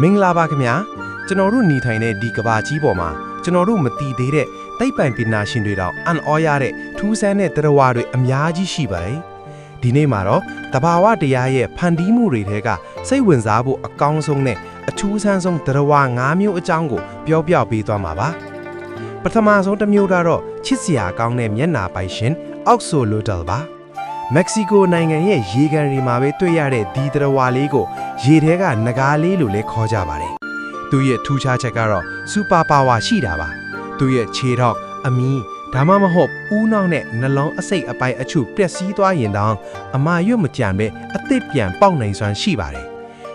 မင်္ဂလာပါခင်ဗျာကျွန်တော်တို့နေထိုင်တဲ့ဒီကဘာကြီးပေါ်မှာကျွန်တော်တို့မတီးသေးတဲ့သိပ္ပံပညာရှင်တွေတောင်အံ့ဩရတဲ့ထူးဆန်းတဲ့တရားဝါတွေအများကြီးရှိပါတယ်ဒီနေ့မှာတော့တဘာဝတရားရဲ့ဖန်တီးမှုတွေထဲကစိတ်ဝင်စားဖို့အကောင်းဆုံးနဲ့အထူးဆန်းဆုံးတရားဝါ၅မျိုးအကြောင်းကိုပြောပြပေးသွားမှာပါပထမဆုံးတစ်မျိုးကတော့ချစ်စရာကောင်းတဲ့မျက်နှာပိုင်ရှင်အောက်ဆိုလိုတယ်ပါမက္ကဆီကိုနိုင်ငံရဲ့ရေကန်တွေမှာပဲတွေ့ရတဲ့ဒီတရားဝါလေးကိုရေထဲကနဂါးလေးလို့လည်းခေါ်ကြပါတယ်သူရဲ့ထူးခြားချက်ကတော့စူပါပါဝါရှိတာပါသူရဲ့ခြေထောက်အမီးဒါမှမဟုတ်ဦးနှောက်နဲ့နှလုံးအစိတ်အပိုင်းအချို့ပျက်စီးသွားရင်တောင်အမာရွတ်မကြံပဲအသစ်ပြန်ပေါက်နိုင်စွမ်းရှိပါတယ်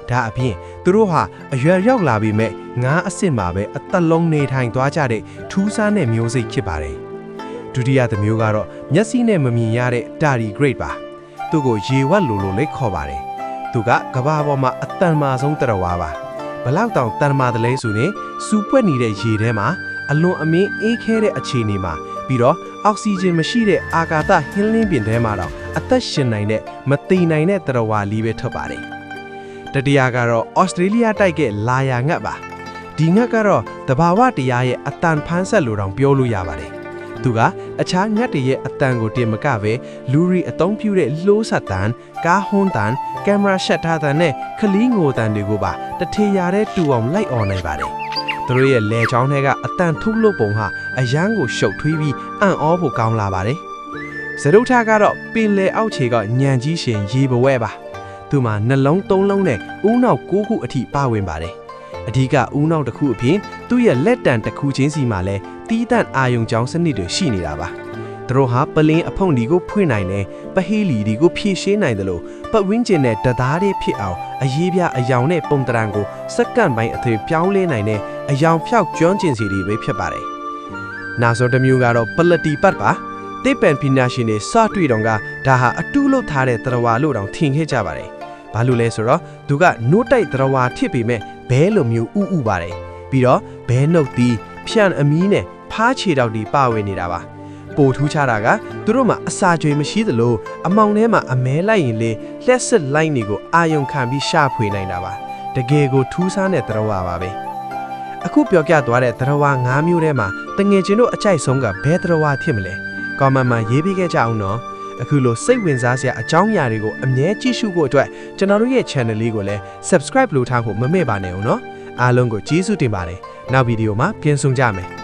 ဒါအပြင်သူတို့ဟာအရွယ်ရောက်လာပြီမဲ့ငါးအစ်စ်မှာပဲအသက်လုံးနေထိုင်သွားကြတဲ့ထူးဆန်းတဲ့မျိုးစိတ်ဖြစ်ပါတယ်ဒုတိယတစ်မျိုးကတော့မျက်စိနဲ့မမြင်ရတဲ့တာရီဂရိတ်ပါသူ့ကိုရေဝက်လိုလိုလေးခေါ်ပါတယ်သူကကဘာပေါ်မှာအတန်မာဆုံးတရားဝါပါဘလောက်တောင်တန်မာတယ်လဲဆိုရင်စူပွက်နေတဲ့ရေထဲမှာအလွန်အမင်းအေးခဲတဲ့အခြေအနေမှာပြီးတော့အောက်ဆီဂျင်မရှိတဲ့အာကာသဟင်းလင်းပြင်ထဲမှာတော့အသက်ရှင်နိုင်တဲ့မသိနိုင်တဲ့တရားဝါလေးပဲထွက်ပါတယ်တတိယကတော့ဩစတြေးလျတိုက်ကလာယာငှက်ပါဒီငှက်ကတော့တဘာဝတရားရဲ့အတန်ဖန်းဆက်လိုတောင်ပြောလို့ရပါတယ်သူကအခြားငှက်တွေရဲ့အတန်ကိုတင်မကပဲလူရီအသုံးပြုတဲ့လှိုးဆက်တန်ကားဟွန်းတန်ကင်မရာရှက်ထားတန်နဲ့ခလီးငိုတန်တွေကိုပါတထေရတဲ့တူအောင်လိုက်អော်နိုင်ပါတယ်သူတို့ရဲ့လေချောင်းတွေကအတန်ထုတ်လို့ပုံဟာအယမ်းကိုရှုပ်ထွေးပြီးအံ့ဩဖို့ကောင်းလာပါတယ်စရုပ်ထကတော့ပင်လေအောက်ခြေကညံကြီးရှင်ရေပဝဲပါသူမှာနှလုံး၃လုံးနဲ့ဦးနှောက်၉ခုအထိပါဝင်ပါတယ်အဓိကဦးနှောက်တစ်ခုအပြင်သူ့ရဲ့လက်တံတစ်ခုချင်းစီမှာလည်းတီးတန့်အာယုံကြောင်းစနစ်တွေရှိနေတာပါသူတို့ဟာပလင်းအဖုံဒီကိုဖွင့်နိုင်တယ်ပဟေးလီဒီကိုဖြည့်ရှင်းနိုင်တယ်လို့ပတ်ဝန်းကျင်နဲ့တသားတွေဖြစ်အောင်အရေးပြအယောင်နဲ့ပုံတရံကိုစက္ကန့်ပိုင်းအထွေပြောင်းလဲနိုင်တဲ့အယောင်ဖြောက်ကျွမ်းကျင်စီတွေပဲဖြစ်ပါတယ်နောက်ဆုံးတစ်မျိုးကတော့ပလတီပတ်ပါသိပ္ပံပညာရှင်တွေစတွေ့တော့ကဒါဟာအတူလို့ထားတဲ့တရားဝါလို့တောင်ထင်ခဲ့ကြပါတယ်ဘာလို့လဲဆိုတော့သူကနိုးတိုက်တရားဝါဖြစ်ပေမဲ့ဘဲလိုမျိုးဥပါတယ်ပြီးတော့ဘဲနှုတ်သီးဖြန့်အမီးနဲ့ဖားခြေတောက်တွေပါဝင်နေတာပါပိုထူးခြားတာကသူတို့မှာအစာကြွေမရှိသလိုအမောင်ထဲမှာအမဲလိုက်ရင်လေလက်စစ်လိုက်နေကိုအာယုံခံပြီးရှာဖွေနိုင်တာပါတကယ်ကိုထူးဆန်းတဲ့တရားဝါပါပဲအခုပြောပြသွားတဲ့တရားဝါ၅မျိုးထဲမှာတငယ်ချင်းတို့အကြိုက်ဆုံးကဘယ်တရားဝါဖြစ်မလဲကွန်မန့်မှာရေးပေးခဲ့ကြအောင်နော်အခုလိုစိတ်ဝင်စားစရာအကြောင်းအရာတွေကိုအမြဲကြည့်ရှုဖို့အတွက်ကျွန်တော်တို့ရဲ့ channel လေးကိုလည်း subscribe လုပ်ထားဖို့မမေ့ပါနဲ့ဦးနော်အားလုံးကိုကျေးဇူးတင်ပါတယ်နောက်ဗီဒီယိုမှာပြန်ဆုံကြမယ်